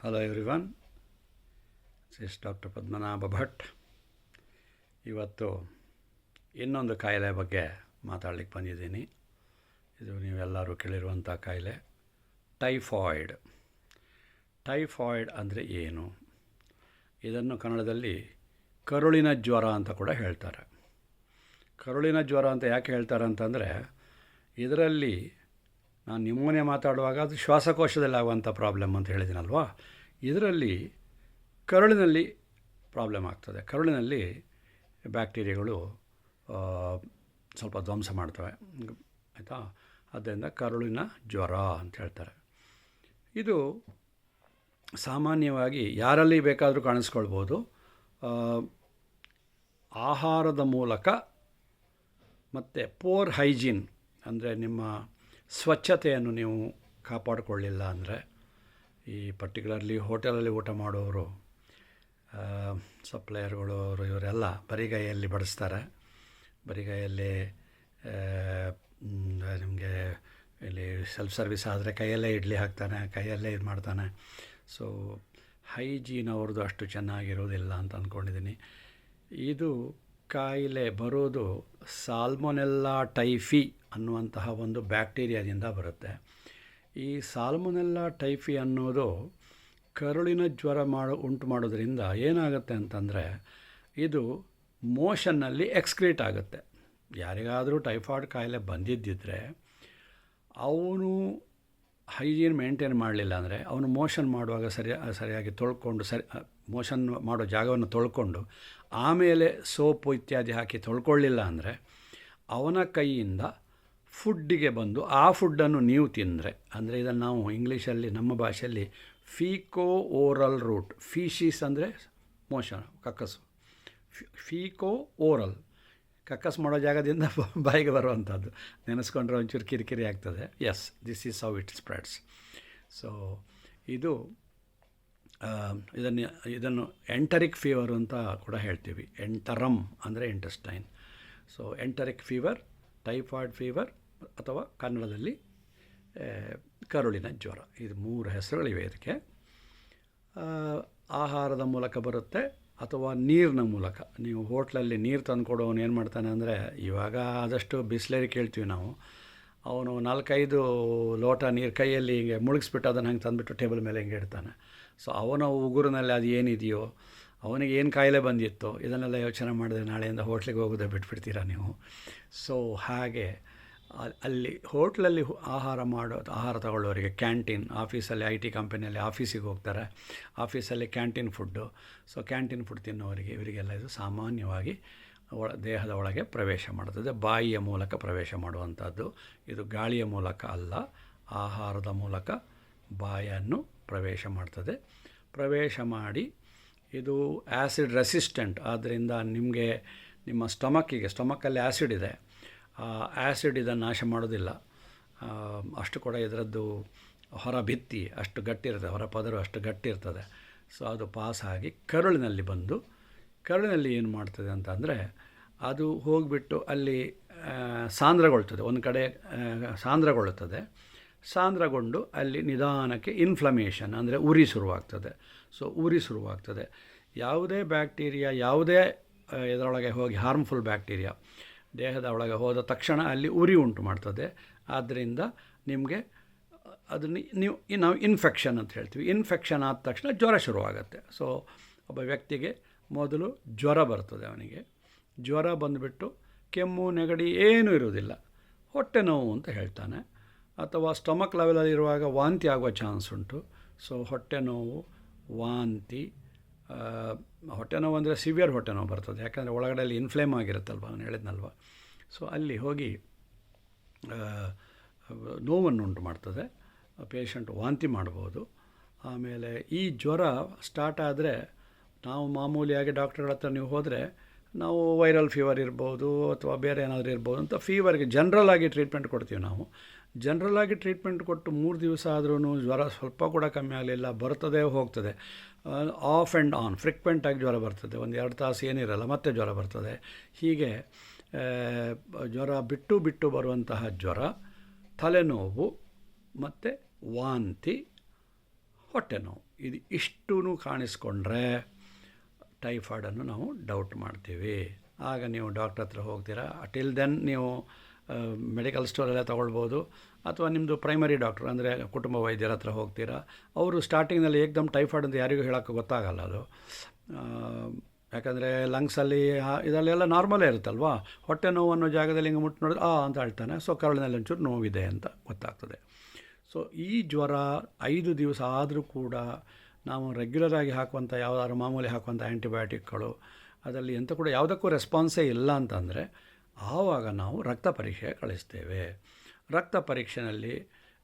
Hello everyone, this doctor Padmanabha Bhat. ಇವತ್ತು ಇನ್ನೊಂದು ಕಾಯಿಲೆ ಬಗ್ಗೆ ಮಾತಾಡಲಿಕ್ಕೆ ಬಂದಿದ್ದೀನಿ. ಇದು ನೀವೆಲ್ಲರೂ ಕೇಳಿರುವಂಥ ಕಾಯಿಲೆ ಟೈಫಾಯ್ಡ್. ಟೈಫಾಯ್ಡ್ ಅಂದರೆ ಏನು? ಇದನ್ನು ಕನ್ನಡದಲ್ಲಿ ಕರುಳಿನ ಜ್ವರ ಅಂತ ಕೂಡ ಹೇಳ್ತಾರೆ. ಕರುಳಿನ ಜ್ವರ ಅಂತ ಯಾಕೆ ಹೇಳ್ತಾರೆ ಅಂತಂದರೆ, ಇದರಲ್ಲಿ ನಾನು ನ್ಯೂಮೋನಿಯಾ ಮಾತಾಡುವಾಗ ಅದು ಶ್ವಾಸಕೋಶದಲ್ಲಿ ಆಗುವಂಥ ಪ್ರಾಬ್ಲಮ್ ಅಂತ ಹೇಳಿದ್ದೀನಲ್ವಾ. ಇದರಲ್ಲಿ ಕರುಳಿನಲ್ಲಿ ಪ್ರಾಬ್ಲಮ್ ಆಗ್ತದೆ. ಕರುಳಿನಲ್ಲಿ ಬ್ಯಾಕ್ಟೀರಿಯಾಗಳು ಸ್ವಲ್ಪ ಧ್ವಂಸ ಮಾಡ್ತವೆ, ಆಯಿತಾ. ಆದ್ದರಿಂದ ಕರುಳಿನ ಜ್ವರ ಅಂತ ಹೇಳ್ತಾರೆ. ಇದು ಸಾಮಾನ್ಯವಾಗಿ ಯಾರಲ್ಲಿ ಬೇಕಾದರೂ ಕಾಣಿಸ್ಕೊಳ್ಬೋದು. ಆಹಾರದ ಮೂಲಕ ಮತ್ತು ಪೋರ್ ಹೈಜೀನ್ ಅಂದರೆ ನಿಮ್ಮ ಸ್ವಚ್ಛತೆಯನ್ನು ನೀವು ಕಾಪಾಡಿಕೊಳ್ಳಿಲ್ಲ ಅಂದರೆ, ಈ ಪರ್ಟಿಕ್ಯುಲರ್ಲಿ ಹೋಟೆಲಲ್ಲಿ ಊಟ ಮಾಡೋರು, ಸಪ್ಲೈಯರ್ಗಳು, ಇವರೆಲ್ಲ ಬರಿಗೈಯಲ್ಲಿ ಬಡಿಸ್ತಾರೆ. ಬರಿಗೈಯಲ್ಲಿ ನಿಮಗೆ ಇಲ್ಲಿ ಸೆಲ್ಫ್ ಸರ್ವಿಸ್ ಆದರೆ ಕೈಯಲ್ಲೇ ಇಡ್ಲಿ ಹಾಕ್ತಾನೆ, ಕೈಯಲ್ಲೇ ಇದು ಮಾಡ್ತಾನೆ. ಸೊ ಹೈಜೀನ್ ಅವ್ರದ್ದು ಅಷ್ಟು ಚೆನ್ನಾಗಿರೋದಿಲ್ಲ ಅಂತ ಅಂದ್ಕೊಂಡಿದ್ದೀನಿ. ಇದು ಕಾಯಿಲೆ ಬರೋದು ಸಾಲ್ಮೊನೆಲ್ಲಾ ಟೈಫಿ ಅನ್ನುವಂತಹ ಒಂದು ಬ್ಯಾಕ್ಟೀರಿಯಾದಿಂದ ಬರುತ್ತೆ. ಈ ಸಾಲ್ಮೊನೆಲ್ಲಾ ಟೈಫಿ ಅನ್ನೋದು ಕರುಳಿನ ಜ್ವರ ಉಂಟು ಮಾಡೋದ್ರಿಂದ ಏನಾಗುತ್ತೆ ಅಂತಂದರೆ, ಇದು ಮೋಷನ್ನಲ್ಲಿ ಎಕ್ಸ್ಕ್ರೀಟ್ ಆಗುತ್ತೆ. ಯಾರಿಗಾದರೂ ಟೈಫಾಯ್ಡ್ ಕಾಯಿಲೆ ಬಂದಿದ್ದಿದ್ರೆ ಅವನು ಹೈಜೀನ್ ಮೇಂಟೈನ್ ಮಾಡಲಿಲ್ಲ ಅಂದರೆ, ಅವನು ಮೋಷನ್ ಮಾಡುವಾಗ ಸರಿಯಾಗಿ ತೊಳ್ಕೊಂಡು ಮೋಷನ್ ಮಾಡೋ ಜಾಗವನ್ನು ತೊಳ್ಕೊಂಡು ಆಮೇಲೆ ಸೋಪು ಇತ್ಯಾದಿ ಹಾಕಿ ತೊಳ್ಕೊಳ್ಳಿಲ್ಲ ಅಂದರೆ, ಅವನ ಕೈಯಿಂದ ಫುಡ್ಡಿಗೆ ಬಂದು ಆ ಫುಡ್ಡನ್ನು ನೀವು ತಿಂದರೆ, ಅಂದರೆ ಇದನ್ನು ನಾವು ಇಂಗ್ಲೀಷಲ್ಲಿ ನಮ್ಮ ಭಾಷೆಯಲ್ಲಿ ಫೀಕೋ ಓರಲ್ ರೂಟ್, ಫೀಶೀಸ್ ಅಂದರೆ ಮೋಷನ್, ಕಕ್ಕಸು, ಫೀಕೋ ಓರಲ್, ಕಕ್ಕಸ್ ಮಾಡೋ ಜಾಗದಿಂದ ಬಾಯಿಗೆ ಬರುವಂಥದ್ದು. ನೆನೆಸ್ಕೊಂಡ್ರೆ ಒಂಚೂರು ಕಿರಿಕಿರಿ ಆಗ್ತದೆ. Yes, this is how it spreads. So ಇದು ಇದನ್ನು ಎಂಟರಿಕ್ ಫೀವರ್ ಅಂತ ಕೂಡ ಹೇಳ್ತೀವಿ. ಎಂಟರಮ್ ಅಂದರೆ intestine. So enteric fever, typhoid fever ಅಥವಾ ಕನ್ನಡದಲ್ಲಿ ಕರುಳಿನ ಜ್ವರ, ಇದು 3 ಹೆಸರುಗಳಿವೆ ಇದಕ್ಕೆ. ಆಹಾರದ ಮೂಲಕ ಬರುತ್ತೆ ಅಥವಾ ನೀರಿನ ಮೂಲಕ. ನೀವು ಹೋಟ್ಲಲ್ಲಿ ನೀರು ತಂದುಕೊಡೋನು ಏನು ಮಾಡ್ತಾನೆ ಅಂದರೆ, ಇವಾಗ ಆದಷ್ಟು ಬಿಸ್ಲೇರಿ ಕೇಳ್ತೀವಿ ನಾವು, ಅವನು 4-5 ಲೋಟ ನೀರು ಕೈಯಲ್ಲಿ ಹಿಂಗೆ ಮುಳುಗಿಸ್ಬಿಟ್ಟು ಅದನ್ನು ಹಂಗೆ ತಂದುಬಿಟ್ಟು ಟೇಬಲ್ ಮೇಲೆ ಹಿಂಗೆ ಇಡ್ತಾನೆ. ಸೊ ಅವನ ಉಗುರಿನಲ್ಲಿ ಅದು ಏನಿದೆಯೋ, ಅವನಿಗೆ ಏನು ಕಾಯಿಲೆ ಬಂದಿತ್ತೋ, ಇದನ್ನೆಲ್ಲ ಯೋಚನೆ ಮಾಡಿದ್ರೆ ನಾಳೆಯಿಂದ ಹೋಟ್ಲಿಗೆ ಹೋಗೋದೇ ಬಿಟ್ಬಿಡ್ತೀರಾ ನೀವು. ಸೊ ಹಾಗೆ ಅಲ್ಲಿ ಹೋಟ್ಲಲ್ಲಿ ಆಹಾರ ತಗೊಳ್ಳೋರಿಗೆ ಕ್ಯಾಂಟೀನ್, ಆಫೀಸಲ್ಲಿ IT ಕಂಪನಿಯಲ್ಲಿ ಆಫೀಸಿಗೆ ಹೋಗ್ತಾರೆ, ಆಫೀಸಲ್ಲಿ canteen food. So canteen food ತಿನ್ನೋರಿಗೆ ಇವರಿಗೆಲ್ಲ ಇದು ಸಾಮಾನ್ಯವಾಗಿ ದೇಹದ ಒಳಗೆ ಪ್ರವೇಶ ಮಾಡ್ತದೆ. ಬಾಯಿಯ ಮೂಲಕ ಪ್ರವೇಶ ಮಾಡುವಂಥದ್ದು. ಇದು ಗಾಳಿಯ ಮೂಲಕ ಅಲ್ಲ, ಆಹಾರದ ಮೂಲಕ ಬಾಯನ್ನು ಪ್ರವೇಶ ಮಾಡ್ತದೆ. ಪ್ರವೇಶ ಮಾಡಿ ಇದು ಆ್ಯಸಿಡ್ ರೆಸಿಸ್ಟೆಂಟ್. ಆದ್ದರಿಂದ ನಿಮಗೆ ನಿಮ್ಮ ಸ್ಟಮಕ್ಕಲ್ಲಿ ಆ್ಯಸಿಡ್ ಇದೆ, ಆ ಆ್ಯಸಿಡ್ ಇದನ್ನು ನಾಶ ಮಾಡೋದಿಲ್ಲ. ಅಷ್ಟು ಕೂಡ ಇದರದ್ದು ಹೊರಭಿತ್ತಿ ಅಷ್ಟು ಗಟ್ಟಿ ಇರ್ತದೆ, ಹೊರ ಪದರು ಅಷ್ಟು ಗಟ್ಟಿ ಇರ್ತದೆ. ಸೊ ಅದು ಪಾಸ್ ಆಗಿ ಕರುಳಿನಲ್ಲಿ ಬಂದು, ಕರುಳಿನಲ್ಲಿ ಏನು ಮಾಡ್ತದೆ ಅಂತಂದರೆ, ಅದು ಹೋಗಿಬಿಟ್ಟು ಅಲ್ಲಿ ಸಾಂದ್ರಗೊಳ್ತದೆ. ಒಂದು ಕಡೆ ಸಾಂದ್ರಗೊಳ್ಳುತ್ತದೆ. ಸಾಂದ್ರಗೊಂಡು ಅಲ್ಲಿ ನಿಧಾನಕ್ಕೆ ಇನ್ಫ್ಲಮೇಷನ್ ಅಂದರೆ ಉರಿ ಶುರುವಾಗ್ತದೆ. ಸೊ ಉರಿ ಶುರುವಾಗ್ತದೆ. ಯಾವುದೇ ಬ್ಯಾಕ್ಟೀರಿಯಾ, ಯಾವುದೇ ಇದರೊಳಗೆ ಹೋಗಿ ಹಾರ್ಮ್ಫುಲ್ ಬ್ಯಾಕ್ಟೀರಿಯಾ ದೇಹದ ಒಳಗೆ ಹೋದ ತಕ್ಷಣ ಅಲ್ಲಿ ಉರಿ ಉಂಟು ಮಾಡ್ತದೆ. ಆದ್ದರಿಂದ ನಿಮಗೆ ಅದನ್ನು ನಾವು ಇನ್ಫೆಕ್ಷನ್ ಅಂತ ಹೇಳ್ತೀವಿ. ಇನ್ಫೆಕ್ಷನ್ ಆದ ತಕ್ಷಣ ಜ್ವರ ಶುರುವಾಗುತ್ತೆ. ಸೊ ಒಬ್ಬ ವ್ಯಕ್ತಿಗೆ ಮೊದಲು ಜ್ವರ ಬರ್ತದೆ. ಅವನಿಗೆ ಜ್ವರ ಬಂದುಬಿಟ್ಟು ಕೆಮ್ಮು, ನೆಗಡಿ ಏನೂ ಇರೋದಿಲ್ಲ, ಹೊಟ್ಟೆ ನೋವು ಅಂತ ಹೇಳ್ತಾನೆ. ಅಥವಾ ಸ್ಟಮಕ್ ಲೆವೆಲಲ್ಲಿ ಇರುವಾಗ ವಾಂತಿ ಆಗುವ ಚಾನ್ಸ್ ಉಂಟು. ಸೊ ಹೊಟ್ಟೆ ನೋವು, ವಾಂತಿ, ಹೊಟ್ಟೆ ನೋವು ಅಂದರೆ ಸಿವಿಯರ್ ಹೊಟ್ಟೆ ನೋವು ಬರ್ತದೆ. ಯಾಕಂದರೆ ಒಳಗಡೆಯಲ್ಲಿ ಇನ್ಫ್ಲೇಮ್ ಆಗಿರುತ್ತಲ್ವ, ನಾನು ಹೇಳಿದ್ನಲ್ವ. ಸೊ ಅಲ್ಲಿ ಹೋಗಿ ನೋವನ್ನು ಉಂಟು ಮಾಡ್ತದೆ. ಪೇಷಂಟ್ ವಾಂತಿ ಮಾಡ್ಬೋದು. ಆಮೇಲೆ ಈ ಜ್ವರ ಸ್ಟಾರ್ಟ್ ಆದರೆ ನಾವು ಮಾಮೂಲಿಯಾಗಿ ಡಾಕ್ಟರ್ಗಳ ಹತ್ರ ನೀವು ಹೋದರೆ, ನಾವು ವೈರಲ್ ಫೀವರ್ ಇರ್ಬೋದು ಅಥವಾ ಬೇರೆ ಏನಾದರೂ ಇರ್ಬೋದು ಅಂತ ಫೀವರ್ಗೆ ಜನ್ರಲ್ ಆಗಿ ಟ್ರೀಟ್ಮೆಂಟ್ ಕೊಡ್ತೀವಿ ನಾವು. ಜನ್ರಲ್ ಆಗಿ ಟ್ರೀಟ್ಮೆಂಟ್ ಕೊಟ್ಟು 3 ದಿವಸ ಆದ್ರೂ ಜ್ವರ ಸ್ವಲ್ಪ ಕೂಡ ಕಮ್ಮಿ ಆಗಲಿಲ್ಲ, ಬರ್ತದೆ ಹೋಗ್ತದೆ. ಆಫ್ ಆ್ಯಂಡ್ ಆನ್ ಫ್ರಿಕ್ವೆಂಟಾಗಿ ಜ್ವರ ಬರ್ತದೆ. 1-2 ತಾಸು ಏನಿರಲ್ಲ, ಮತ್ತೆ ಜ್ವರ ಬರ್ತದೆ. ಹೀಗೆ ಜ್ವರ ಬಿಟ್ಟು ಬರುವಂತಹ ಜ್ವರ, ತಲೆನೋವು ಮತ್ತು ವಾಂತಿ, ಹೊಟ್ಟೆ ನೋವು, ಇದು ಇಷ್ಟೂ ಕಾಣಿಸ್ಕೊಂಡ್ರೆ ಟೈಫಾಯ್ಡನ್ನು ನಾವು ಡೌಟ್ ಮಾಡ್ತೀವಿ. ಆಗ ನೀವು ಡಾಕ್ಟ್ರ್ ಹತ್ರ ಹೋಗ್ತೀರಾ. ಟಿಲ್ ದೆನ್ ನೀವು ಮೆಡಿಕಲ್ ಸ್ಟೋರಲ್ಲೇ ತೊಗೊಳ್ಬೋದು, ಅಥವಾ ನಿಮ್ಮದು ಪ್ರೈಮರಿ ಡಾಕ್ಟ್ರು ಅಂದರೆ ಕುಟುಂಬ ವೈದ್ಯರ ಹತ್ರ ಹೋಗ್ತೀರಾ. ಅವರು ಸ್ಟಾರ್ಟಿಂಗ್ನಲ್ಲಿ ಏಕ್ದಮ್ ಟೈಫಾಯ್ಡ್ ಅಂತ ಯಾರಿಗೂ ಹೇಳೋಕ್ಕೆ ಗೊತ್ತಾಗಲ್ಲ ಅದು. ಯಾಕಂದರೆ ಲಂಗ್ಸಲ್ಲಿ ಇದರಲ್ಲೆಲ್ಲ ನಾರ್ಮಲೇ ಇರುತ್ತಲ್ವ. ಹೊಟ್ಟೆ ನೋವು ಅನ್ನೋ ಜಾಗದಲ್ಲಿ ಹಿಂಗೆ ಮುಟ್ಟು ನೋಡಿದ್ರೆ ಅಂತ ಹೇಳ್ತಾನೆ. ಸೊ ಕರುಳಿನಲ್ಲಿ ಒಂಚೂರು ನೋವಿದೆ ಅಂತ ಗೊತ್ತಾಗ್ತದೆ. ಸೊ ಈ ಜ್ವರ 5 ದಿವಸ ಆದರೂ ಕೂಡ ನಾವು ರೆಗ್ಯುಲರಾಗಿ ಹಾಕುವಂಥ ಯಾವುದಾದ್ರು ಮಾಮೂಲಿ ಹಾಕುವಂಥ ಆ್ಯಂಟಿಬಯೋಟಿಕ್ಗಳು ಅದರಲ್ಲಿ ಎಂಥ ಕೂಡ ಯಾವುದಕ್ಕೂ ರೆಸ್ಪಾನ್ಸೇ ಇಲ್ಲ ಅಂತಂದರೆ ಆವಾಗ ನಾವು ರಕ್ತ ಪರೀಕ್ಷೆ ಕಳಿಸ್ತೇವೆ. ರಕ್ತ ಪರೀಕ್ಷೆಯಲ್ಲಿ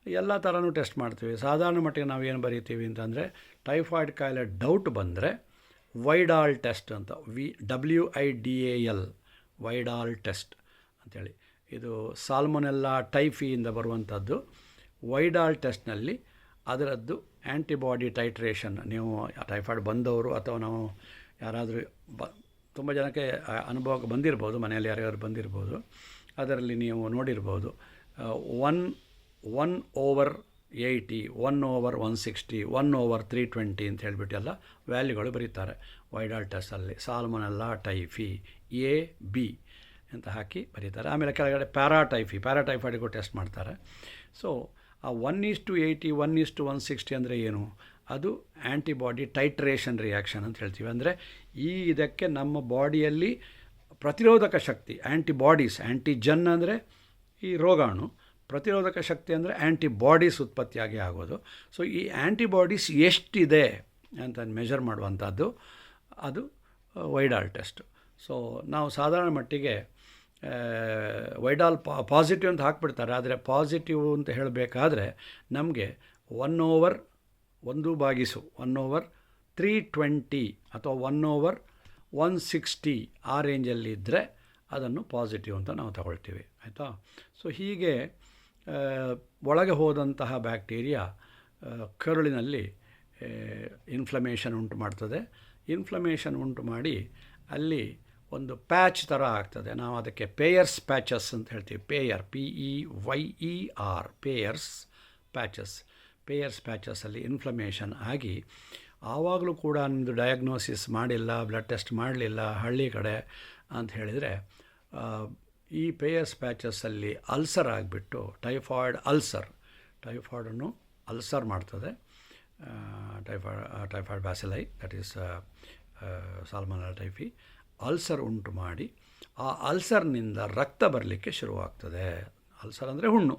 ಎಲ್ಲ ಥರನೂ ಟೆಸ್ಟ್ ಮಾಡ್ತೀವಿ. ಸಾಧಾರಣ ಮಟ್ಟಿಗೆ ನಾವು ಏನು ಬರೀತೀವಿ ಅಂತಂದರೆ ಟೈಫಾಯ್ಡ್ ಕಾಯಿಲೆ ಡೌಟ್ ಬಂದರೆ ವೈಡಾಲ್ ಟೆಸ್ಟ್ ಅಂತ WIDAL ವೈಡಾಲ್ ಟೆಸ್ಟ್ ಅಂಥೇಳಿ, ಇದು ಸಾಲ್ಮೊನೆಲ್ಲಾ ಟೈಫಿಯಿಂದ ಬರುವಂಥದ್ದು. ವೈಡಾಲ್ ಟೆಸ್ಟ್ನಲ್ಲಿ ಅದರದ್ದು ಆ್ಯಂಟಿಬಾಡಿ ಟೈಟ್ರೇಷನ್, ನೀವು ಟೈಫಾಯ್ಡ್ ಬಂದವರು ಅಥವಾ ನಾವು ಯಾರಾದರೂ ತುಂಬ ಜನಕ್ಕೆ ಅನುಭವಕ್ಕೆ ಬಂದಿರ್ಬೋದು, ಮನೆಯಲ್ಲಿ ಯಾರ್ಯಾರು ಬಂದಿರ್ಬೋದು, ಅದರಲ್ಲಿ ನೀವು ನೋಡಿರ್ಬೋದು 1/80, 1/160, 1/320 ಅಂತ ಹೇಳಿಬಿಟ್ಟು ಎಲ್ಲ ವ್ಯಾಲ್ಯೂಗಳು ಬರೀತಾರೆ ವೈಡಾಲ್ ಟೆಸ್ಟಲ್ಲಿ. ಸಾಲ್ಮೊನೆಲ್ಲಾ ಟೈಫಿ AB ಅಂತ ಹಾಕಿ ಬರೀತಾರೆ. ಆಮೇಲೆ ಕೆಳಗಡೆ ಪ್ಯಾರಾಟೈಫಾಯ್ಡಿಗೂ ಟೆಸ್ಟ್ ಮಾಡ್ತಾರೆ. ಸೊ ಆ 1:80, 1:160 ಅಂದರೆ ಏನು? ಅದು ಆ್ಯಂಟಿಬಾಡಿ ಟೈಟ್ರೇಷನ್ ರಿಯಾಕ್ಷನ್ ಅಂತ ಹೇಳ್ತೀವಿ. ಅಂದರೆ ಇದಕ್ಕೆ ನಮ್ಮ ಬಾಡಿಯಲ್ಲಿ ಪ್ರತಿರೋಧಕ ಶಕ್ತಿ, ಆ್ಯಂಟಿಬಾಡೀಸ್, ಆ್ಯಂಟಿಜನ್ ಅಂದರೆ ಈ ರೋಗಾಣು, ಪ್ರತಿರೋಧಕ ಶಕ್ತಿ ಅಂದರೆ ಆ್ಯಂಟಿಬಾಡೀಸ್ ಉತ್ಪತ್ತಿಯಾಗಿ ಆಗೋದು. ಸೊ ಈ ಆ್ಯಂಟಿಬಾಡೀಸ್ ಎಷ್ಟಿದೆ ಅಂತ ಮೆಷರ್ ಮಾಡುವಂಥದ್ದು ಅದು ವೈಡಾಲ್ ಟೆಸ್ಟ್. ಸೊ ನಾವು ಸಾಧಾರಣ ಮಟ್ಟಿಗೆ ವೈಡಾಲ್ ಪಾಸಿಟಿವ್ ಅಂತ ಹಾಕ್ಬಿಡ್ತಾರೆ. ಆದರೆ ಪಾಸಿಟಿವ್ ಅಂತ ಹೇಳಬೇಕಾದ್ರೆ ನಮಗೆ 1/320 ಅಥವಾ 1/160 ಆ ರೇಂಜಲ್ಲಿ ಇದ್ದರೆ ಅದನ್ನು ಪಾಸಿಟಿವ್ ಅಂತ ನಾವು ತಗೊಳ್ತೀವಿ, ಆಯಿತಾ. ಸೊ ಹೀಗೆ ಒಳಗೆ ಹೋದಂತಹ ಬ್ಯಾಕ್ಟೀರಿಯಾ ಕರುಳಿನಲ್ಲಿ ಇನ್ಫ್ಲಮೇಷನ್ ಉಂಟು ಮಾಡ್ತದೆ. ಇನ್ಫ್ಲಮೇಷನ್ ಉಂಟು ಮಾಡಿ ಅಲ್ಲಿ ಒಂದು ಪ್ಯಾಚ್ ಥರ ಆಗ್ತದೆ. ನಾವು ಅದಕ್ಕೆ ಪೇಯರ್ಸ್ ಪ್ಯಾಚಸ್ ಅಂತ ಹೇಳ್ತೀವಿ. PEYER ಪೇಯರ್ಸ್ ಪ್ಯಾಚಸ್ಸಲ್ಲಿ ಇನ್ಫ್ಲಮೇಷನ್ ಆಗಿ ಆವಾಗಲೂ ಕೂಡ ನಿಮ್ಮದು ಡಯಾಗ್ನೋಸಿಸ್ ಮಾಡಿಲ್ಲ, ಬ್ಲಡ್ ಟೆಸ್ಟ್ ಮಾಡಲಿಲ್ಲ ಹಳ್ಳಿ ಕಡೆ ಅಂತ ಹೇಳಿದರೆ ಈ ಪೇಯರ್ಸ್ ಪ್ಯಾಚಸ್ಸಲ್ಲಿ ಅಲ್ಸರ್ ಆಗಿಬಿಟ್ಟು ಟೈಫಾಯ್ಡನ್ನು ಅಲ್ಸರ್ ಮಾಡ್ತದೆ. Typhoid bacilli, that is salmonella typhi, ulcer ಉಂಟು ಮಾಡಿ ಆ ಅಲ್ಸರ್ನಿಂದ ರಕ್ತ ಬರಲಿಕ್ಕೆ ಶುರುವಾಗ್ತದೆ. ಅಲ್ಸರ್ ಅಂದರೆ ಹುಣ್ಣು,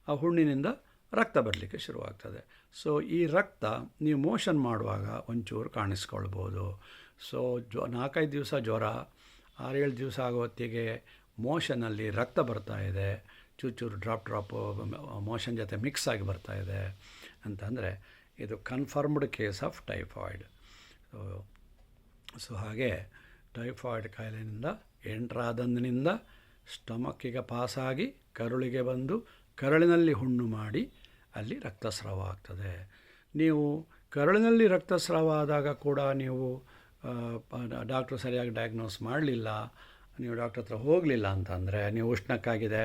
ಆ ಹುಣ್ಣಿನಿಂದ ರಕ್ತ ಬರಲಿಕ್ಕೆ ಶುರುವಾಗ್ತದೆ. ಸೊ ಈ ರಕ್ತ ನೀವು ಮೋಷನ್ ಮಾಡುವಾಗ ಒಂಚೂರು ಕಾಣಿಸ್ಕೊಳ್ಬೋದು. ಸೊ 4-5 ದಿವಸ ಜ್ವರ, 6-7 ದಿವಸ ಆಗೋ ಹೊತ್ತಿಗೆ ಮೋಷನಲ್ಲಿ ರಕ್ತ ಬರ್ತಾ ಇದೆ, ಚೂರು ಡ್ರಾಪ್ ಮೋಷನ್ ಜೊತೆ ಮಿಕ್ಸ್ ಆಗಿ ಬರ್ತಾ ಇದೆ ಅಂತಂದರೆ ಇದು confirmed case of typhoid. So ಹಾಗೆ ಟೈಫಾಯ್ಡ್ ಕಾಯಿಲೆಯಿಂದ ಎಂಟ್ರಾದಂದಿನಿಂದ ಸ್ಟಮಕ್ಕಿಗೆ ಪಾಸಾಗಿ ಕರುಳಿಗೆ ಬಂದು ಕರುಳಿನಲ್ಲಿ ಹುಣ್ಣು ಮಾಡಿ ಅಲ್ಲಿ ರಕ್ತಸ್ರಾವ ಆಗ್ತದೆ. ನೀವು ಕರುಳಿನಲ್ಲಿ ರಕ್ತಸ್ರಾವ ಆದಾಗ ಕೂಡ ನೀವು ಡಾಕ್ಟ್ರು ಸರಿಯಾಗಿ ಡಯಾಗ್ನೋಸ್ ಮಾಡಲಿಲ್ಲ, ನೀವು ಡಾಕ್ಟ್ರ್ ಹತ್ರ ಹೋಗಲಿಲ್ಲ ಅಂತಂದರೆ, ನೀವು ಉಷ್ಣಕ್ಕಾಗಿದೆ,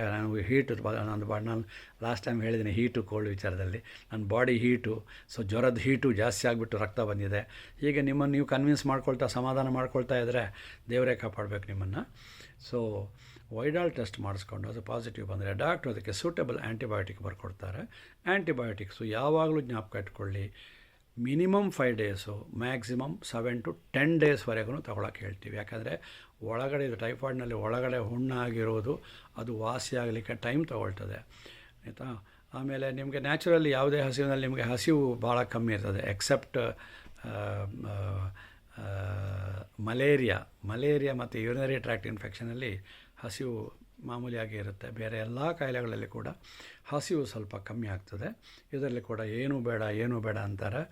ನಾನು ಲಾಸ್ಟ್ ಟೈಮ್ ಹೇಳಿದ್ದೀನಿ ಹೀಟು ಕೋಲ್ಡ್ ವಿಚಾರದಲ್ಲಿ, ನನ್ನ ಬಾಡಿ ಹೀಟು, ಸೊ ಜ್ವರದ ಹೀಟು ಜಾಸ್ತಿ ಆಗಿಬಿಟ್ಟು ರಕ್ತ ಬಂದಿದೆ, ಹೀಗೆ ನಿಮ್ಮನ್ನು ನೀವು ಕನ್ವಿನ್ಸ್ ಮಾಡ್ಕೊಳ್ತಾ ಸಮಾಧಾನ ಮಾಡ್ಕೊಳ್ತಾ ಇದ್ದರೆ ದೇವರೇ ಕಾಪಾಡಬೇಕು ನಿಮ್ಮನ್ನು. ಸೊ ವೈಡಾಲ್ ಟೆಸ್ಟ್ ಮಾಡಿಸ್ಕೊಂಡು ಅದು ಪಾಸಿಟಿವ್ ಬಂದರೆ ಡಾಕ್ಟ್ರು ಅದಕ್ಕೆ ಸೂಟೇಬಲ್ ಆ್ಯಂಟಿಬಯೋಟಿಕ್ ಬರ್ಕೊಡ್ತಾರೆ. ಆ್ಯಂಟಿಬಯೋಟಿಕ್ಸು ಯಾವಾಗಲೂ ಜ್ಞಾಪಕ ಇಟ್ಕೊಳ್ಳಿ, ಮಿನಿಮಮ್ 5 ಡೇಸು, ಮ್ಯಾಕ್ಸಿಮಮ್ 7 to 10 ಡೇಸ್ವರೆಗೂ ತಗೊಳಕ್ಕೆ ಹೇಳ್ತೀವಿ. ಯಾಕಂದರೆ ಒಳಗಡೆ ಇದು ಟೈಫಾಯ್ಡ್ನಲ್ಲಿ ಒಳಗಡೆ ಹುಣ್ಣಾಗಿರೋದು ಅದು ವಾಸಿಯಾಗಲಿಕ್ಕೆ ಟೈಮ್ ತೊಗೊಳ್ತದೆ, ಆಯಿತಾ. ಆಮೇಲೆ ನಿಮಗೆ ನ್ಯಾಚುರಲಿ ಯಾವುದೇ ಹಸಿವಿನಲ್ಲಿ ನಿಮಗೆ ಹಸಿವು ಭಾಳ ಕಮ್ಮಿ ಇರ್ತದೆ, ಎಕ್ಸೆಪ್ಟ್ ಮಲೇರಿಯಾ ಮತ್ತು ಯೂರಿನರಿ ಟ್ರ್ಯಾಕ್ಟ್ ಇನ್ಫೆಕ್ಷನಲ್ಲಿ ಹಸಿವು ಮಾಮೂಲಿಯಾಗಿ ಇರುತ್ತೆ. ಬೇರೆ ಎಲ್ಲ ಕಾಯಿಲೆಗಳಲ್ಲಿ ಕೂಡ ಹಸಿವು ಸ್ವಲ್ಪ ಕಮ್ಮಿ ಆಗ್ತದೆ. ಇದರಲ್ಲಿ ಕೂಡ ಏನೂ ಬೇಡ ಅಂತಾರೆ.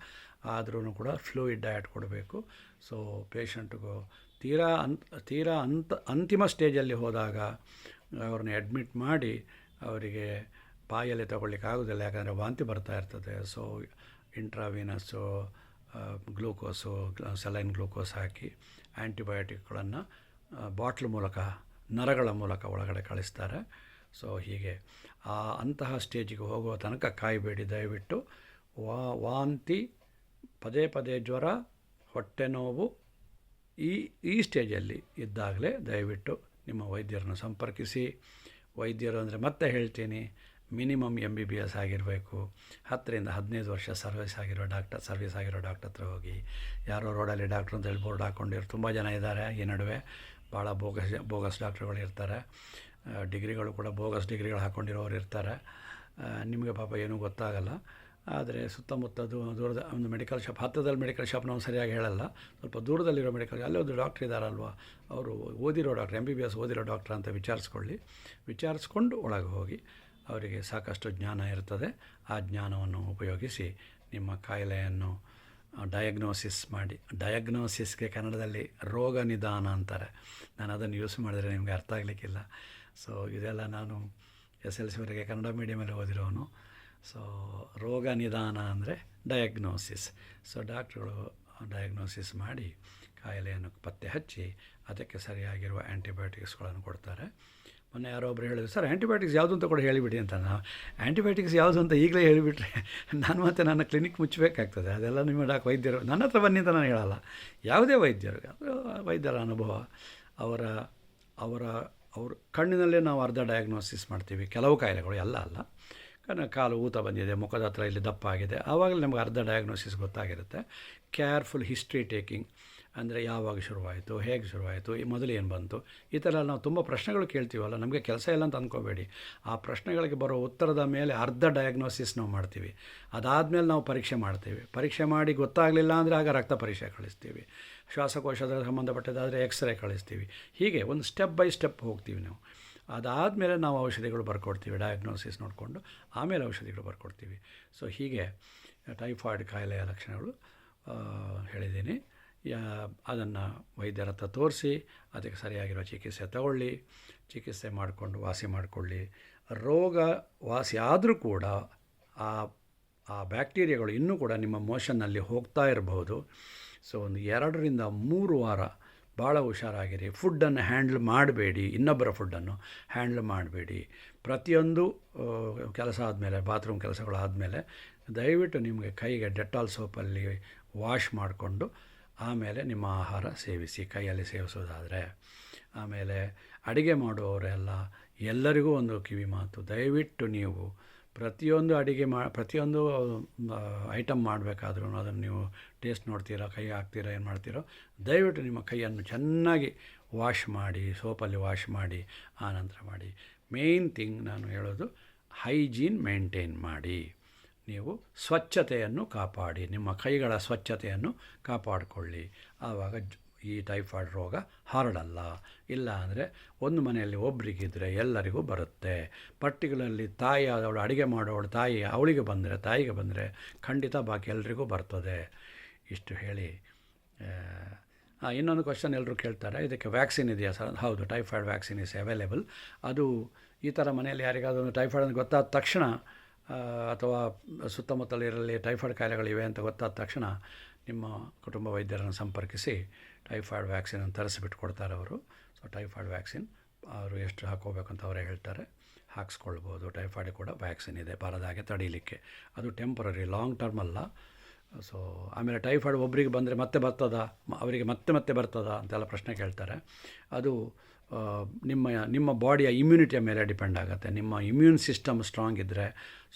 ಆದ್ರೂ ಕೂಡ ಫ್ಲೂಯಿಡ್ ಡಯಟ್ ಕೊಡಬೇಕು. ಸೊ ಪೇಷಂಟ್ಗೂ ತೀರಾ ಅಂತಿಮ ಸ್ಟೇಜಲ್ಲಿ ಹೋದಾಗ ಅವ್ರನ್ನ ಅಡ್ಮಿಟ್ ಮಾಡಿ ಅವರಿಗೆ ಬಾಯಲ್ಲಿ ತಗೊಳ್ಳಿಕ್ಕೆ ಆಗೋದಿಲ್ಲ, ಯಾಕಂದರೆ ವಾಂತಿ ಬರ್ತಾ ಇರ್ತದೆ. ಸೊ ಇಂಟ್ರಾವೀನಸ್ಸು ಗ್ಲೂಕೋಸು, ಸಲೈನ್ ಗ್ಲೂಕೋಸ್ ಹಾಕಿ ಆ್ಯಂಟಿಬಯೋಟಿಕ್ಗಳನ್ನು ಬಾಟ್ಲ್ ಮೂಲಕ, ನರಗಳ ಮೂಲಕ ಒಳಗಡೆ ಕಳಿಸ್ತಾರೆ. ಸೊ ಹೀಗೆ ಅಂತಹ ಸ್ಟೇಜಿಗೆ ಹೋಗುವ ತನಕ ಕಾಯಬೇಡಿ. ದಯವಿಟ್ಟು ವಾಂತಿ ಪದೇ ಪದೇ ಜ್ವರ, ಹೊಟ್ಟೆ ನೋವು ಈ ಈ ಸ್ಟೇಜಲ್ಲಿ ಇದ್ದಾಗಲೇ ದಯವಿಟ್ಟು ನಿಮ್ಮ ವೈದ್ಯರನ್ನು ಸಂಪರ್ಕಿಸಿ. ವೈದ್ಯರು ಅಂದರೆ ಮತ್ತೆ ಹೇಳ್ತೀನಿ, ಮಿನಿಮಮ್ MBBS ಆಗಿರಬೇಕು. 10ರಿಂದ 15 ವರ್ಷ ಸರ್ವಿಸ್ ಆಗಿರೋ ಡಾಕ್ಟರ್ ಹತ್ರ ಹೋಗಿ. ಯಾರೋ ರೋಡಲ್ಲಿ ಡಾಕ್ಟ್ರು ಅಂತೇಳಿ ಬೋರ್ಡ್ ಹಾಕ್ಕೊಂಡಿರೋ ತುಂಬ ಜನ ಇದ್ದಾರೆ ಈ ನಡುವೆ. ಭಾಳ ಬೋಗಸ್ ಡಾಕ್ಟ್ರುಗಳು ಇರ್ತಾರೆ. ಡಿಗ್ರಿಗಳು ಕೂಡ ಬೋಗಸ್ ಡಿಗ್ರಿಗಳು ಹಾಕ್ಕೊಂಡಿರೋರು ಇರ್ತಾರೆ. ನಿಮಗೆ ಪಾಪ ಏನೂ ಗೊತ್ತಾಗಲ್ಲ. ಆದರೆ ಸುತ್ತಮುತ್ತ ದೂರದ ಒಂದು ಮೆಡಿಕಲ್ ಶಾಪ್, ಹತ್ತದಲ್ಲಿ ಮೆಡಿಕಲ್ ಶಾಪ್ ನಾವು ಸರಿಯಾಗಿ ಹೇಳಲ್ಲ, ಸ್ವಲ್ಪ ದೂರದಲ್ಲಿರೋ ಮೆಡಿಕಲ್, ಅಲ್ಲೇ ಒಂದು ಡಾಕ್ಟ್ರ್ ಇದ್ದಾರಲ್ವ, ಅವರು ಓದಿರೋ ಡಾಕ್ಟ್ರ್, MBBS ಓದಿರೋ ಡಾಕ್ಟ್ರ್ ಅಂತ ವಿಚಾರಿಸ್ಕೊಂಡು ಒಳಗೆ ಹೋಗಿ. ಅವರಿಗೆ ಸಾಕಷ್ಟು ಜ್ಞಾನ ಇರ್ತದೆ. ಆ ಜ್ಞಾನವನ್ನು ಉಪಯೋಗಿಸಿ ನಿಮ್ಮ ಕಾಯಿಲೆಯನ್ನು ಡಯಾಗ್ನೋಸಿಸ್ ಮಾಡಿ. ಡಯಾಗ್ನೋಸಿಸ್ಗೆ ಕನ್ನಡದಲ್ಲಿ ರೋಗ ನಿದಾನ ಅಂತಾರೆ. ನಾನು ಅದನ್ನು ಯೂಸ್ ಮಾಡಿದರೆ ನಿಮಗೆ ಅರ್ಥ ಆಗಲಿಕ್ಕಿಲ್ಲ. ಸೊ ಇದೆಲ್ಲ ನಾನು SLC ವರೆಗೆ ಕನ್ನಡ ಮೀಡಿಯಮಲ್ಲಿ ಓದಿರೋನು. ಸೊ ರೋಗ ನಿದಾನ ಅಂದರೆ ಡಯಾಗ್ನೋಸಿಸ್. ಸೊ ಡಾಕ್ಟ್ರುಗಳು ಡಯಾಗ್ನೋಸಿಸ್ ಮಾಡಿ ಕಾಯಿಲೆಯನ್ನು ಪತ್ತೆ ಹಚ್ಚಿ ಅದಕ್ಕೆ ಸರಿಯಾಗಿರುವ ಆ್ಯಂಟಿಬಯೋಟಿಕ್ಸ್ಗಳನ್ನು ಕೊಡ್ತಾರೆ. ಮೊನ್ನೆ ಯಾರೋ ಒಬ್ಬರು ಹೇಳಿದ್ರು, ಸರ್ ಆ್ಯಂಟಿಬಯೋಟಿಕ್ಸ್ ಯಾವುದು ಅಂತ ಕೂಡ ಹೇಳಿಬಿಡಿ ಅಂತ. ನಾವು ಆ್ಯಂಟಿಬಯೋಟಿಕ್ಸ್ ಯಾವುದು ಅಂತ ಈಗಲೇ ಹೇಳಿಬಿಟ್ರೆ ನಾನು ಮತ್ತೆ ನನ್ನ ಕ್ಲಿನಿಕ್ ಮುಚ್ಚಬೇಕಾಗ್ತದೆ. ಅದೆಲ್ಲ ನಿಮ್ಮ ವೈದ್ಯರು ನನ್ನ ಹತ್ರ ಬನ್ನಿ ಅಂತ ನಾನು ಹೇಳಲ್ಲ. ಯಾವುದೇ ವೈದ್ಯರ ಅನುಭವ, ಅವರ ಕಣ್ಣಿನಲ್ಲೇ ನಾವು ಅರ್ಧ ಡಯಾಗ್ನೋಸಿಸ್ ಮಾಡ್ತೀವಿ. ಕೆಲವು ಕಾಯಿಲೆಗಳು ಎಲ್ಲ ಅಲ್ಲ. ಕಾರಣ ಕಾಲು ಊತ ಬಂದಿದೆ, ಮುಖದ ಹತ್ರ ಇಲ್ಲಿ ದಪ್ಪ ಆಗಿದೆ, ಆವಾಗಲೇ ನಮಗೆ ಅರ್ಧ ಡಯಾಗ್ನೋಸಿಸ್ ಗೊತ್ತಾಗಿರುತ್ತೆ. ಕೇರ್ಫುಲ್ ಹಿಸ್ಟ್ರಿ ಟೇಕಿಂಗ್ ಅಂದರೆ ಯಾವಾಗ ಶುರುವಾಯಿತು, ಹೇಗೆ ಶುರುವಾಯಿತು, ಮೊದಲು ಏನು ಬಂತು, ಈ ಥರ ನಾವು ತುಂಬ ಪ್ರಶ್ನೆಗಳು ಕೇಳ್ತೀವಲ್ಲ, ನಮಗೆ ಕೆಲಸ ಇಲ್ಲ ಅಂತ ಅಂದ್ಕೋಬೇಡಿ. ಆ ಪ್ರಶ್ನೆಗಳಿಗೆ ಬರೋ ಉತ್ತರದ ಮೇಲೆ ಅರ್ಧ ಡಯಾಗ್ನೋಸಿಸ್ ನಾವು ಮಾಡ್ತೀವಿ. ಅದಾದಮೇಲೆ ನಾವು ಪರೀಕ್ಷೆ ಮಾಡ್ತೀವಿ. ಪರೀಕ್ಷೆ ಮಾಡಿ ಗೊತ್ತಾಗಲಿಲ್ಲ ಅಂದರೆ ಆಗ ರಕ್ತ ಪರೀಕ್ಷೆ ಕಳಿಸ್ತೀವಿ. ಶ್ವಾಸಕೋಶದ ಸಂಬಂಧಪಟ್ಟದಾದರೆ ಎಕ್ಸ್ರೇ ಕಳಿಸ್ತೀವಿ. ಹೀಗೆ ಒಂದು ಸ್ಟೆಪ್ ಬೈ ಸ್ಟೆಪ್ ಹೋಗ್ತೀವಿ ನಾವು. ಅದಾದಮೇಲೆ ನಾವು ಔಷಧಿಗಳು ಬರ್ಕೊಡ್ತೀವಿ, ಡಯಾಗ್ನೋಸಿಸ್ ನೋಡಿಕೊಂಡು ಆಮೇಲೆ ಔಷಧಿಗಳು ಬರ್ಕೊಡ್ತೀವಿ. ಸೊ ಹೀಗೆ ಟೈಫಾಯ್ಡ್ ಕಾಯಿಲೆಯ ಲಕ್ಷಣಗಳು ಹೇಳಿದ್ದೀನಿ. ಅದನ್ನು ವೈದ್ಯರ ಹತ್ರ ತೋರಿಸಿ ಅದಕ್ಕೆ ಸರಿಯಾಗಿರೋ ಚಿಕಿತ್ಸೆ ತಗೊಳ್ಳಿ. ಚಿಕಿತ್ಸೆ ಮಾಡಿಕೊಂಡು ವಾಸಿ ಮಾಡಿಕೊಳ್ಳಿ. ರೋಗ ವಾಸಿ ಆದರೂ ಕೂಡ ಆ ಬ್ಯಾಕ್ಟೀರಿಯಾಗಳು ಇನ್ನೂ ಕೂಡ ನಿಮ್ಮ ಮೋಷನ್ನಲ್ಲಿ ಹೋಗ್ತಾ ಇರಬಹುದು. ಸೊ ಒಂದು 2 ರಿಂದ 3 ವಾರ ಭಾಳ ಹುಷಾರಾಗಿರಿ. ಫುಡ್ಡನ್ನು ಹ್ಯಾಂಡ್ಲ್ ಮಾಡಬೇಡಿ, ಇನ್ನೊಬ್ಬರ ಫುಡ್ಡನ್ನು ಹ್ಯಾಂಡ್ಲ್ ಮಾಡಬೇಡಿ. ಪ್ರತಿಯೊಂದು ಕೆಲಸ ಆದಮೇಲೆ, ಬಾತ್ರೂಮ್ ಕೆಲಸಗಳಾದಮೇಲೆ ದಯವಿಟ್ಟು ನಿಮಗೆ ಕೈಗೆ ಡೆಟಾಲ್ ಸೋಪಲ್ಲಿ ವಾಶ್ ಮಾಡಿಕೊಂಡು ಆಮೇಲೆ ನಿಮ್ಮ ಆಹಾರ ಸೇವಿಸಿ, ಕೈಯಲ್ಲಿ ಸೇವಿಸೋದಾದರೆ. ಆಮೇಲೆ ಅಡುಗೆ ಮಾಡುವವರೆಲ್ಲ ಎಲ್ಲರಿಗೂ ಒಂದು ಕಿವಿ ಮಾತು, ದಯವಿಟ್ಟು ನೀವು ಪ್ರತಿಯೊಂದು ಐಟಮ್ ಮಾಡಬೇಕಾದ್ರೂ ಅದನ್ನು ನೀವು ಟೇಸ್ಟ್ ನೋಡ್ತೀರಾ, ಕೈ ಹಾಕ್ತೀರಾ, ಏನು ಮಾಡ್ತೀರೋ, ದಯವಿಟ್ಟು ನಿಮ್ಮ ಕೈಯನ್ನು ಚೆನ್ನಾಗಿ ವಾಶ್ ಮಾಡಿ, ಸೋಪಲ್ಲಿ ವಾಶ್ ಮಾಡಿ ಆನಂತರ ಮಾಡಿ. ಮೇಯ್ನ್ ಥಿಂಗ್ ನಾನು ಹೇಳೋದು, ಹೈಜೀನ್ ಮೇಂಟೈನ್ ಮಾಡಿ. ನೀವು ಸ್ವಚ್ಛತೆಯನ್ನು ಕಾಪಾಡಿ, ನಿಮ್ಮ ಕೈಗಳ ಸ್ವಚ್ಛತೆಯನ್ನು ಕಾಪಾಡಿಕೊಳ್ಳಿ. ಆವಾಗ ಈ ಟೈಫಾಯ್ಡ್ ರೋಗ ಹರಡಲ್ಲ. ಇಲ್ಲ ಅಂದರೆ ಒಂದು ಮನೆಯಲ್ಲಿ ಒಬ್ಬರಿಗಿದ್ದರೆ ಎಲ್ಲರಿಗೂ ಬರುತ್ತೆ. ಪರ್ಟಿಕ್ಯುಲರ್ಲಿ ತಾಯಿ ಆದವಳು, ಅಡುಗೆ ಮಾಡೋವಳು ತಾಯಿಗೆ ಬಂದರೆ ಖಂಡಿತ ಬಾಕಿ ಎಲ್ರಿಗೂ ಬರ್ತದೆ. ಇಷ್ಟು ಹೇಳಿ, ಇನ್ನೊಂದು ಕ್ವಶನ್ ಎಲ್ಲರೂ ಕೇಳ್ತಾರೆ, ಇದಕ್ಕೆ ವ್ಯಾಕ್ಸಿನ್ ಇದೆಯಾ ಸರ್? ಹೌದು, ಟೈಫಾಯ್ಡ್ ವ್ಯಾಕ್ಸಿನ್ ಇಸ್ ಅವೈಲೇಬಲ್. ಅದು ಈ ಥರ ಮನೆಯಲ್ಲಿ ಯಾರಿಗಾದ್ರೂ ಟೈಫಾಯ್ಡ್ ಅಂತ ಗೊತ್ತಾದ ತಕ್ಷಣ, ಅಥವಾ ಸುತ್ತಮುತ್ತಲಿರಲಿ ಟೈಫಾಯ್ಡ್ ಕಾಯಿಲೆಗಳಿವೆ ಅಂತ ಗೊತ್ತಾದ ತಕ್ಷಣ ನಿಮ್ಮ ಕುಟುಂಬ ವೈದ್ಯರನ್ನು ಸಂಪರ್ಕಿಸಿ ಟೈಫಾಯ್ಡ್ ವ್ಯಾಕ್ಸಿನನ್ನು ತರಿಸಿಬಿಟ್ಟು ಕೊಡ್ತಾರೆ ಅವರು. ಸೊ ಟೈಫಾಯ್ಡ್ ವ್ಯಾಕ್ಸಿನ್ ಅವರು ಎಷ್ಟು ಹಾಕೋಬೇಕು ಅಂತ ಅವರೇ ಹೇಳ್ತಾರೆ, ಹಾಕ್ಸ್ಕೊಳ್ಬೋದು. ಟೈಫಾಯ್ಡ್ ಕೂಡ ವ್ಯಾಕ್ಸಿನ್ ಇದೆ ಬರದಾಗೆ ತಡೀಲಿಕ್ಕೆ. ಅದು ಟೆಂಪರರಿ, ಲಾಂಗ್ ಟರ್ಮ್ ಅಲ್ಲ. ಸೊ ಆಮೇಲೆ ಟೈಫಾಯ್ಡ್ ಒಬ್ಬರಿಗೆ ಬಂದರೆ ಮತ್ತೆ ಬರ್ತದಾ, ಅವರಿಗೆ ಮತ್ತೆ ಬರ್ತದಾ ಅಂತೆಲ್ಲ ಪ್ರಶ್ನೆ ಕೇಳ್ತಾರೆ. ಅದು ನಿಮ್ಮ ಬಾಡಿಯ ಇಮ್ಯುನಿಟಿಯ ಮೇಲೆ ಡಿಪೆಂಡ್ ಆಗುತ್ತೆ. ನಿಮ್ಮ ಇಮ್ಯೂನ್ ಸಿಸ್ಟಮ್ ಸ್ಟ್ರಾಂಗ್ ಇದ್ದರೆ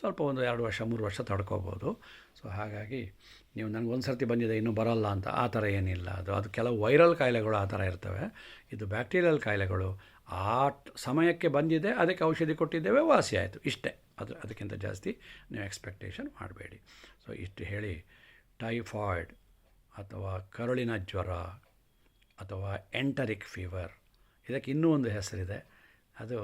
ಸ್ವಲ್ಪ ಒಂದು 2 ವರ್ಷ 3 ವರ್ಷ ತಡ್ಕೋಬೋದು. ಸೊ ಹಾಗಾಗಿ ನೀವು ನನಗೆ ಒಂದು ಸರ್ತಿ ಬಂದಿದೆ ಇನ್ನೂ ಬರೋಲ್ಲ ಅಂತ ಆ ಥರ ಏನಿಲ್ಲ. ಅದು ಕೆಲವು ವೈರಲ್ ಕಾಯಿಲೆಗಳು ಆ ಥರ ಇರ್ತವೆ. ಇದು ಬ್ಯಾಕ್ಟೀರಿಯಲ್ ಕಾಯಿಲೆಗಳು. ಆ ಸಮಯಕ್ಕೆ ಬಂದಿದೆ, ಅದಕ್ಕೆ ಔಷಧಿ ಕೊಟ್ಟಿದ್ದೇವೆ, ವಾಸಿ ಆಯಿತು, ಇಷ್ಟೇ. ಅದಕ್ಕಿಂತ ಜಾಸ್ತಿ ನೀವು ಎಕ್ಸ್ಪೆಕ್ಟೇಷನ್ ಮಾಡಬೇಡಿ. ಸೊ ಇಷ್ಟು ಹೇಳಿ, ಟೈಫಾಯ್ಡ್ ಅಥವಾ ಕರುಳಿನ ಜ್ವರ ಅಥವಾ ಎಂಟರಿಕ್ ಫೀವರ್, ಇದಕ್ಕೆ ಇನ್ನೂ ಒಂದು ಹೆಸರಿದೆ. ಅದು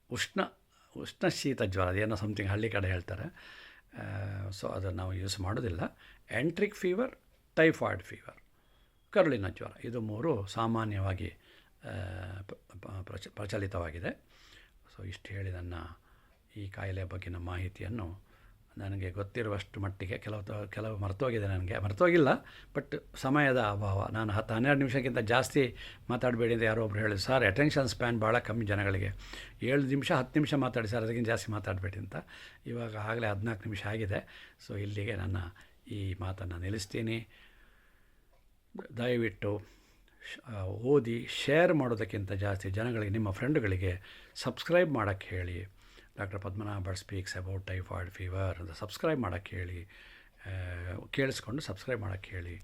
ಉಷ್ಣ ಶೀತ ಜ್ವರ, ಅದೇನೋ ಸಮಥಿಂಗ್ ಹಳ್ಳಿ ಕಡೆ ಹೇಳ್ತಾರೆ. ಸೊ ಅದನ್ನು ನಾವು ಯೂಸ್ ಮಾಡೋದಿಲ್ಲ. ಎಂಟ್ರಿಕ್ ಫೀವರ್, ಟೈಫಾಯ್ಡ್ ಫೀವರ್, ಕರುಳಿನ ಜ್ವರ, ಇದು 3 ಸಾಮಾನ್ಯವಾಗಿ ಪ್ರಚಲಿತವಾಗಿದೆ. ಸೊ ಇಷ್ಟು ಹೇಳಿ ನನ್ನ ಈ ಕಾಯಿಲೆ ಬಗ್ಗಿನ ಮಾಹಿತಿಯನ್ನು ನನಗೆ ಗೊತ್ತಿರುವಷ್ಟು ಮಟ್ಟಿಗೆ ಕೆಲವು ಮರ್ತೋಗಿದೆ, ನನಗೆ ಮರ್ತೋಗಿಲ್ಲ, ಬಟ್ ಸಮಯದ ಅಭಾವ. ನಾನು 10-12 ನಿಮಿಷಕ್ಕಿಂತ ಜಾಸ್ತಿ ಮಾತಾಡಬೇಡಿ ಅಂತ ಯಾರೋ ಒಬ್ರು ಹೇಳಿದ್ರು. ಸರ್ ಅಟೆನ್ಷನ್ ಸ್ಪ್ಯಾನ್ ಭಾಳ ಕಮ್ಮಿ ಜನಗಳಿಗೆ, 7 ನಿಮಿಷ 10 ನಿಮಿಷ ಮಾತಾಡಿ ಸರ್, ಅದಕ್ಕಿಂತ ಜಾಸ್ತಿ ಮಾತಾಡಬೇಡಿ ಅಂತ. ಇವಾಗ ಆಗಲೇ 14 ನಿಮಿಷ ಆಗಿದೆ. ಸೊ ಇಲ್ಲಿಗೆ ನನ್ನ ಈ ಮಾತನ್ನು ನಿಲ್ಲಿಸ್ತೀನಿ. ದಯವಿಟ್ಟು ಓದಿ ಶೇರ್ ಮಾಡೋದಕ್ಕಿಂತ ಜಾಸ್ತಿ ಜನಗಳಿಗೆ, ನಿಮ್ಮ ಫ್ರೆಂಡ್ಗಳಿಗೆ ಸಬ್ಸ್ಕ್ರೈಬ್ ಮಾಡೋಕ್ಕೆ ಹೇಳಿ. Doctor Padmanabha Bhat speaks about typhoid fever ಅಂತ ಸಬ್ಸ್ಕ್ರೈಬ್ ಮಾಡೋಕ್ಕೆ ಹೇಳಿ, ಕೇಳಿಸ್ಕೊಂಡು ಸಬ್ಸ್ಕ್ರೈಬ್ ಮಾಡೋಕ್ಕೆ ಹೇಳಿ.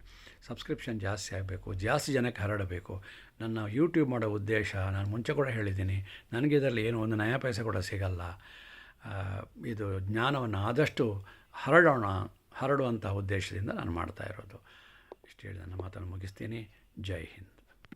ಸಬ್ಸ್ಕ್ರಿಪ್ಷನ್ ಜಾಸ್ತಿ ಆಗಬೇಕು, ಜಾಸ್ತಿ ಜನಕ್ಕೆ ಹರಡಬೇಕು. ನನ್ನ ಯೂಟ್ಯೂಬ್ ಮಾಡೋ ಉದ್ದೇಶ ನಾನು ಮುಂಚೆ ಕೂಡ ಹೇಳಿದ್ದೀನಿ, ನನಗೆ ಇದರಲ್ಲಿ ಏನು ಒಂದು ನಯ ಪೈಸೆ ಕೂಡ ಸಿಗಲ್ಲ. ಇದು ಜ್ಞಾನವನ್ನು ಆದಷ್ಟು ಹರಡುವಂಥ ಉದ್ದೇಶದಿಂದ ನಾನು ಮಾಡ್ತಾ ಇರೋದು. ಇಷ್ಟು ಹೇಳಿ ನನ್ನ ಮಾತನ್ನು ಮುಗಿಸ್ತೀನಿ. ಜೈ ಹಿಂದ್.